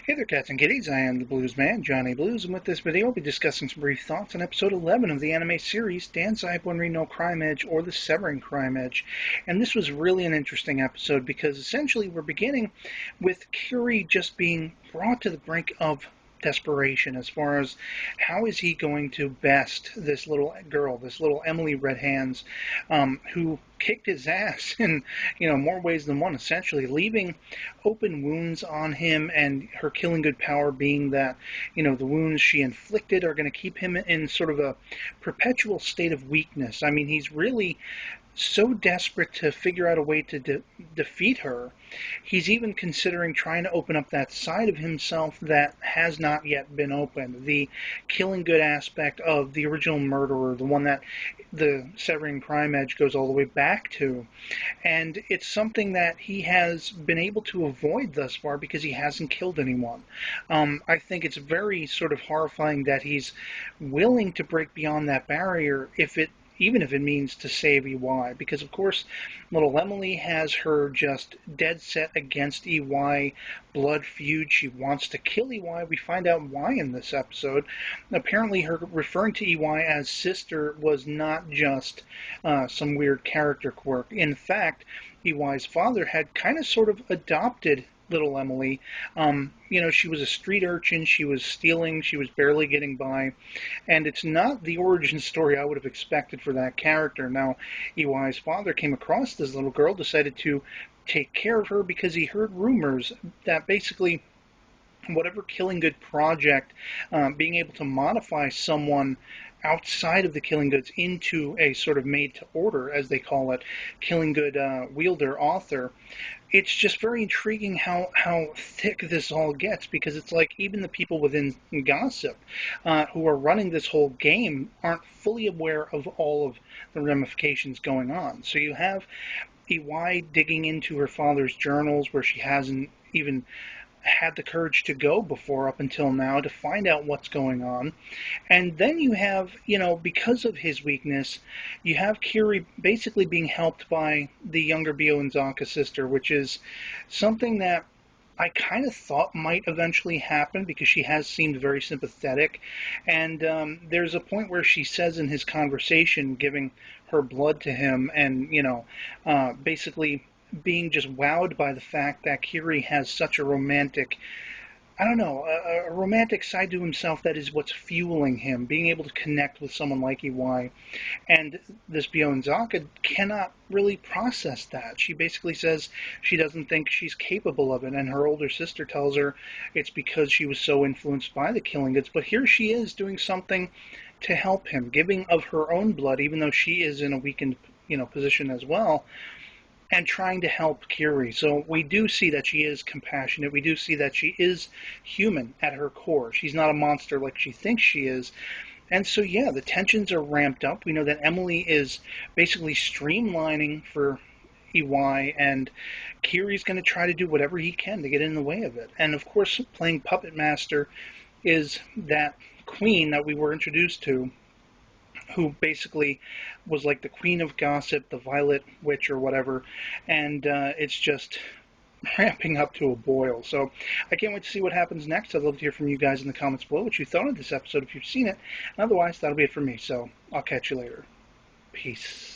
Hey there, cats and kitties. I am the Blues Man, Johnny Blues, and with this video, I'll be discussing some brief thoughts on episode 11 of the anime series Dansai Bunri no Crime Edge, or the Severing Crime Edge. And this was really an interesting episode because essentially we're beginning with Curie just being brought to the brink of desperation as far as how is he going to best this little girl, this little Emily Red Hands, who kicked his ass in more ways than one, essentially leaving open wounds on him, and her killing good power being that the wounds she inflicted are going to keep him in sort of a perpetual state of weakness. I mean, he's really so desperate to figure out a way to defeat her, he's even considering trying to open up that side of himself that has not yet been opened. The killing good aspect of the original murderer, the one that the Severing Crime Edge goes all the way back to. And it's something that he has been able to avoid thus far because he hasn't killed anyone. I think it's very sort of horrifying that he's willing to break beyond that barrier even if it means to save EY, because of course little Emily has her just dead set against EY blood feud. She wants to kill EY. We find out why in this episode. Apparently her referring to EY as sister was not just some weird character quirk. In fact, EY's father had kind of sort of adopted little Emily. She was a street urchin, she was stealing, she was barely getting by, and it's not the origin story I would have expected for that character. Now, EY's father came across this little girl, decided to take care of her because he heard rumors that basically whatever Killing Good project, being able to modify someone outside of the Killing Goods into a sort of made to order, as they call it, Killing Good wielder author, it's just very intriguing how thick this all gets, because it's like even the people within Gossip who are running this whole game aren't fully aware of all of the ramifications going on. So you have EY digging into her father's journals where she hasn't even had the courage to go before up until now to find out what's going on. And then you have, because of his weakness, you have Kiri basically being helped by the younger Bio and Zaka sister, which is something that I kind of thought might eventually happen because she has seemed very sympathetic. And there's a point where she says in his conversation, giving her blood to him, and, basically being just wowed by the fact that Kiri has such a romantic, I don't know, a romantic side to himself that is what's fueling him, being able to connect with someone like EY. And this Bionzaka cannot really process that. She basically says she doesn't think she's capable of it, and her older sister tells her it's because she was so influenced by the Killing Goods. But here she is doing something to help him, giving of her own blood, even though she is in a weakened, position as well, and trying to help Kiri. So we do see that she is compassionate. We do see that she is human at her core. She's not a monster like she thinks she is. And so, yeah, the tensions are ramped up. We know that Emily is basically streamlining for EY, and Kiri's going to try to do whatever he can to get in the way of it. And of course, playing Puppet Master is that queen that we were introduced to, who basically was like the queen of gossip, the Violet Witch or whatever, and it's just ramping up to a boil. So I can't wait to see what happens next. I'd love to hear from you guys in the comments below what you thought of this episode if you've seen it. And otherwise, that'll be it for me. So I'll catch you later. Peace.